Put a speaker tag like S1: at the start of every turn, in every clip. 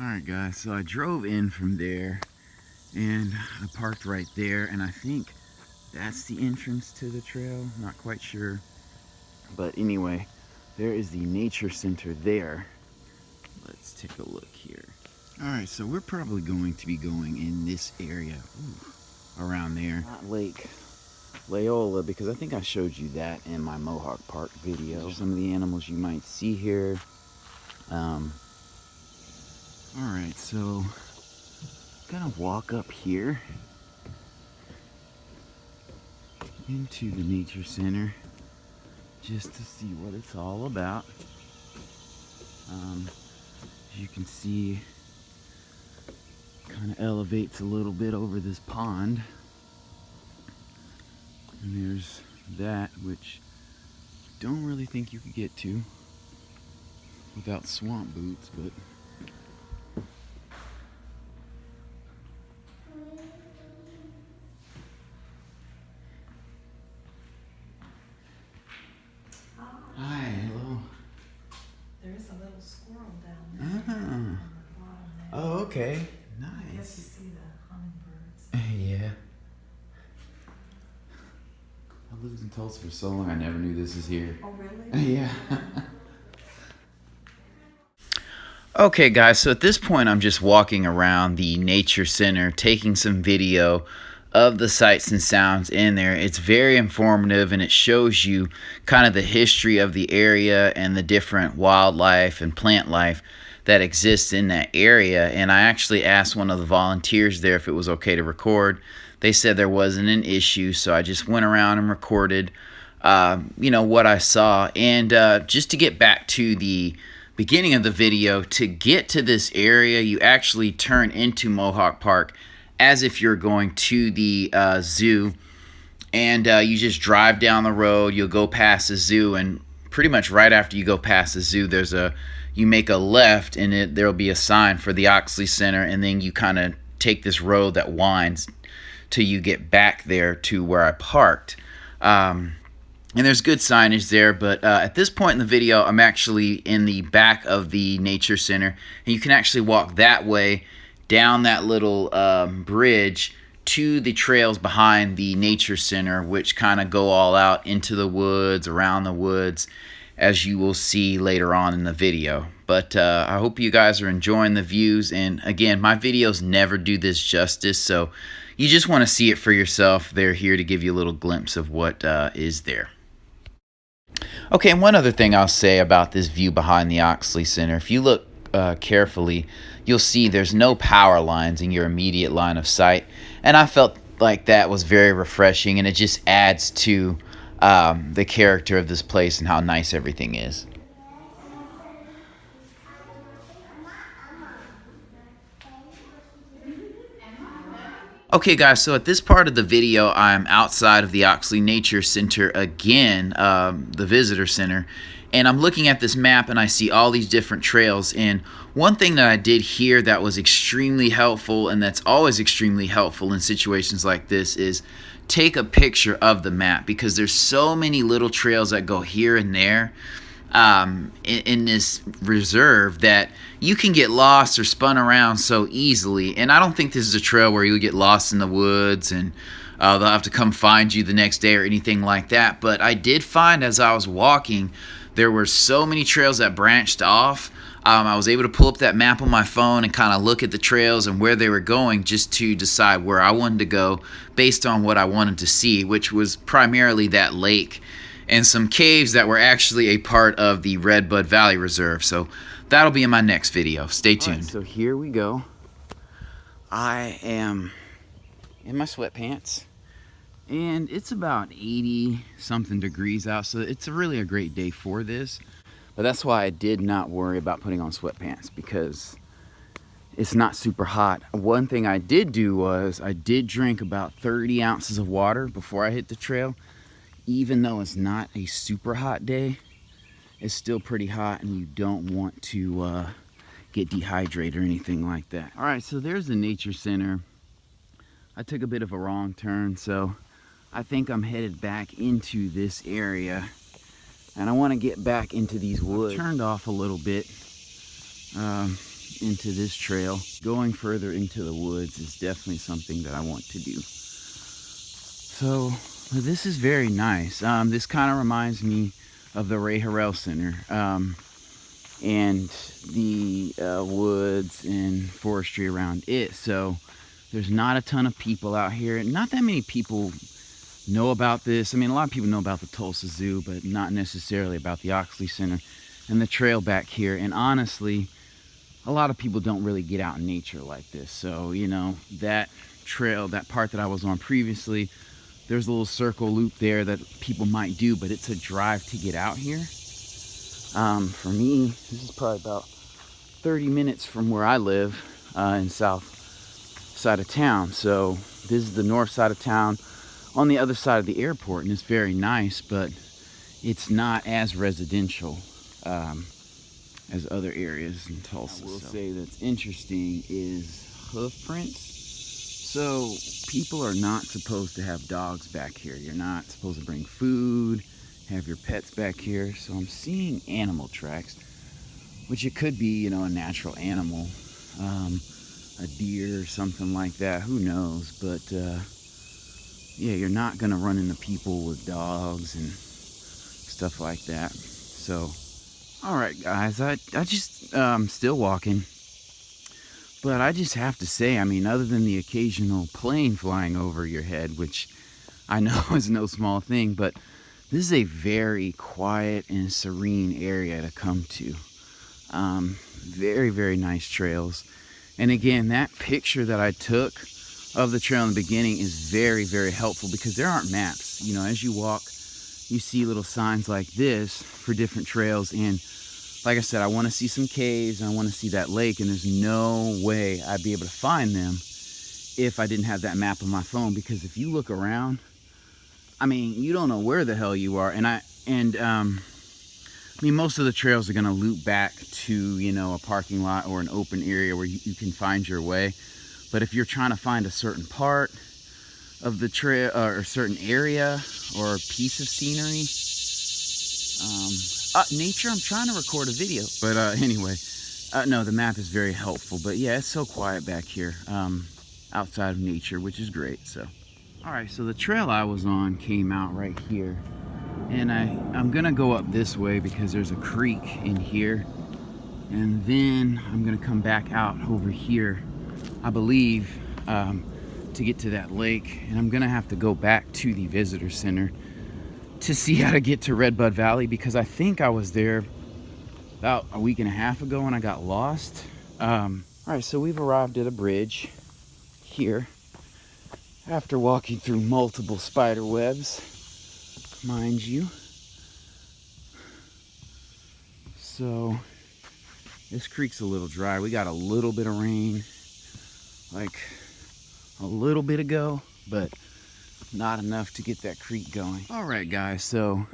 S1: Alright guys, so I drove in from there and I parked right there, and I think that's the entrance to the trail. Not quite sure. But anyway, there is the nature center there. Let's take a look here. Alright, so we're probably going to be going in this area. Ooh, around there. Not Lake Leola, because I think I showed you that in my Mohawk Park video. Some of the animals you might see here. Alright, so I'm gonna walk up here into the nature center just to see what it's all about. As you can see, kind of elevates a little bit over this pond. And there's that, which don't really think you could get to without swamp boots, but hi, hello.
S2: There is a little squirrel down there. On the bottom there.
S1: Oh, okay. Nice.
S2: I guess you see the hummingbirds.
S1: Yeah. I lived in Tulsa for so long, I never knew this is here.
S2: Oh, really?
S1: Yeah. Okay guys, so at this point I'm just walking around the nature center, taking some video of the sights and sounds in there. It's very informative, and it shows you kind of the history of the area and the different wildlife and plant life that exists in that area. And I actually asked one of the volunteers there if it was okay to record. They said there wasn't an issue, so I just went around and recorded what I saw. And just to get back to the beginning of the video, to get to this area you actually turn into Mohawk Park as if you're going to the zoo, and you just drive down the road. You'll go past the zoo, and pretty much right after you go past the zoo, you make a left, and there'll be a sign for the Oxley Center, and then you kind of take this road that winds till you get back there to where I parked. And there's good signage there, but at this point in the video, I'm actually in the back of the nature center, and you can actually walk that way down that little bridge to the trails behind the nature center, which kind of go all out into the woods, around the woods, as you will see later on in the video. But I hope you guys are enjoying the views, and again, my videos never do this justice, so you just want to see it for yourself. They're here to give you a little glimpse of what is there. Okay, and one other thing I'll say about this view behind the Oxley Center, if you look carefully, you'll see there's no power lines in your immediate line of sight, and I felt like that was very refreshing, and it just adds to the character of this place and how nice everything is. Okay guys, so at this part of the video, I'm outside of the Oxley Nature Center again, the visitor center, and I'm looking at this map and I see all these different trails. And one thing that I did here that was extremely helpful, and that's always extremely helpful in situations like this, is take a picture of the map, because there's so many little trails that go here and there in this reserve that you can get lost or spun around so easily. And I don't think this is a trail where you get lost in the woods and they'll have to come find you the next day or anything like that. But I did find, as I was walking, there were so many trails that branched off. I was able to pull up that map on my phone and kind of look at the trails and where they were going, just to decide where I wanted to go based on what I wanted to see, which was primarily that lake and some caves that were actually a part of the Redbud Valley Reserve. So that'll be in my next video. Stay tuned. Right, so here we go. I am in my sweatpants, and it's about 80 something degrees out, so it's really a great day for this. But that's why I did not worry about putting on sweatpants, because it's not super hot. One thing I did do was I did drink about 30 ounces of water before I hit the trail. Even though it's not a super hot day, it's still pretty hot, and you don't want to get dehydrated or anything like that. All right, so there's the nature center. I took a bit of a wrong turn, so I think I'm headed back into this area, and I want to get back into these woods. I've turned off a little bit. into this trail. Going further into the woods is definitely something that I want to do. So this is very nice. This kind of reminds me of the Ray Harrell Center and the woods and forestry around it. So there's not a ton of people out here. Not that many people know about this. I mean, a lot of people know about the Tulsa Zoo, but not necessarily about the Oxley Center and the trail back here. And honestly, a lot of people don't really get out in nature like this. So, you know, that trail, that part that I was on previously, there's a little circle loop there that people might do, but it's a drive to get out here. For me, this is probably about 30 minutes from where I live in south side of town. So this is the north side of town on the other side of the airport, and it's very nice, but it's not as residential as other areas in Tulsa. I will say that's interesting is hoof prints. So people are not supposed to have dogs back here. You're not supposed to bring food, have your pets back here. So I'm seeing animal tracks, which it could be, you know, a natural animal, a deer or something like that. Who knows? But yeah, you're not gonna run into people with dogs and stuff like that. So, all right, guys, I just still walking. But I just have to say, I mean, other than the occasional plane flying over your head, which I know is no small thing, but this is a very quiet and serene area to come to. Very, very nice trails. And again, that picture that I took of the trail in the beginning is very, very helpful because there aren't maps. You know, as you walk, you see little signs like this for different trails. And like I said, I want to see some caves, and I want to see that lake, and there's no way I'd be able to find them if I didn't have that map on my phone. Because if you look around, I mean, you don't know where the hell you are. And I mean, most of the trails are going to loop back to, you know, a parking lot or an open area where you can find your way. But if you're trying to find a certain part of the trail or a certain area or a piece of scenery, nature, I'm trying to record a video. But anyway, no, the map is very helpful. But yeah, it's so quiet back here outside of nature, which is great. So, all right, so the trail I was on came out right here. And I'm gonna go up this way because there's a creek in here. And then I'm gonna come back out over here, I believe, to get to that lake. And I'm gonna have to go back to the visitor center to see how to get to Redbud Valley, because I think I was there about a week and a half ago and I got lost. All right, so we've arrived at a bridge here after walking through multiple spider webs, mind you. So this creek's a little dry. We got a little bit of rain, like a little bit ago, but not enough to get that creek going. All right, guys, so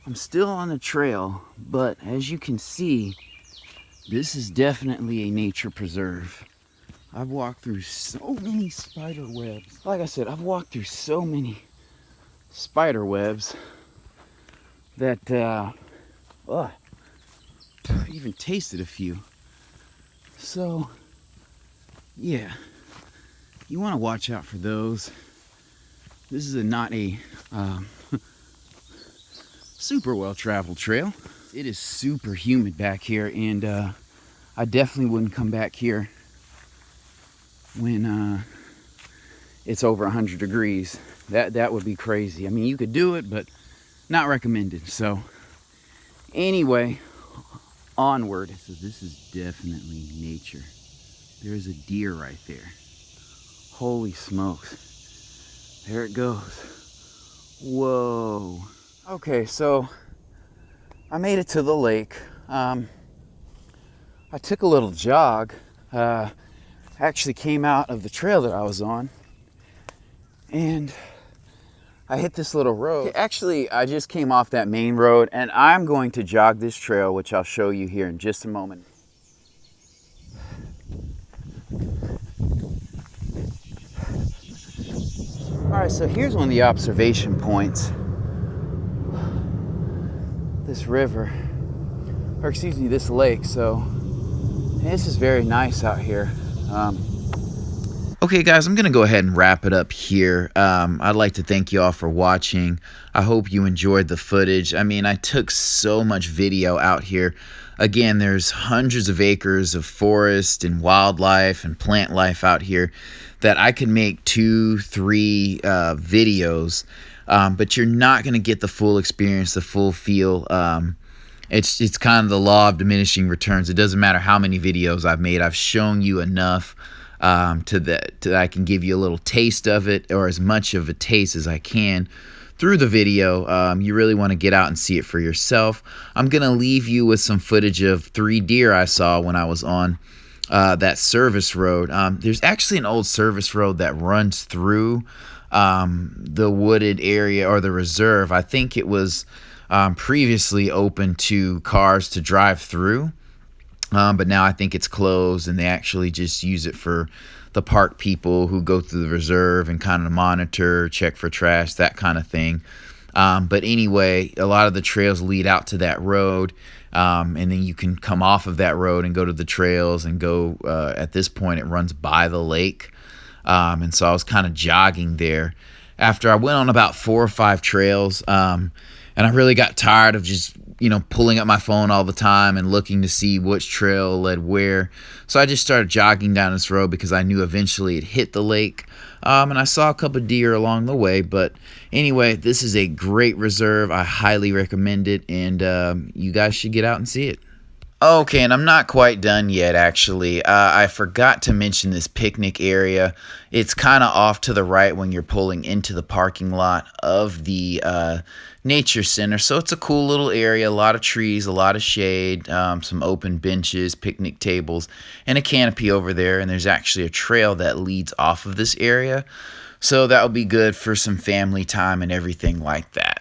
S1: I'm still on the trail, but as you can see, this is definitely a nature preserve. I've walked through so many spider webs. Like I said, I've walked through so many spider webs that I even tasted a few. So yeah, you want to watch out for those. This is not a super well-traveled trail. It is super humid back here, and I definitely wouldn't come back here when it's over 100 degrees. That would be crazy. I mean, you could do it, but not recommended. So anyway, onward. So this is definitely nature. There's a deer right there. Holy smokes. There it goes. Whoa. Okay, so I made it to the lake. I took a little jog. Actually came out of the trail that I was on, and I hit this little road. Actually, I just came off that main road, and I'm going to jog this trail, which I'll show you here in just a moment. All right, so here's one of the observation points. This river, or excuse me, this lake. So This is very nice out here. Okay, guys, I'm going to go ahead and wrap it up here. I'd like to thank you all for watching. I hope you enjoyed the footage. I mean, I took so much video out here. Again, there's hundreds of acres of forest and wildlife and plant life out here that I could make 2-3 videos, but you're not going to get the full experience, the full feel. It's kind of the law of diminishing returns. It doesn't matter how many videos I've made. I've shown you enough that I can give you a little taste of it, or as much of a taste as I can through the video. You really want to get out and see it for yourself. I'm going to leave you with some footage of 3 deer I saw when I was on that service road. There's actually an old service road that runs through the wooded area, or the reserve. I think it was previously open to cars to drive through. But now I think it's closed, and they actually just use it for the park people who go through the reserve and kind of monitor, check for trash, that kind of thing. But anyway, a lot of the trails lead out to that road, and then you can come off of that road and go to the trails and go, at this point, it runs by the lake. And so I was kind of jogging there after I went on about 4 or 5 trails, and I really got tired of just pulling up my phone all the time and looking to see which trail led where. So I just started jogging down this road because I knew eventually it hit the lake. And I saw a couple of deer along the way. But anyway, this is a great reserve. I highly recommend it, and you guys should get out and see it. Okay, and I'm not quite done yet, actually. I forgot to mention this picnic area. It's kind of off to the right when you're pulling into the parking lot of the nature center. So it's a cool little area, a lot of trees, a lot of shade, some open benches, picnic tables, and a canopy over there. And there's actually a trail that leads off of this area. So that will be good for some family time and everything like that.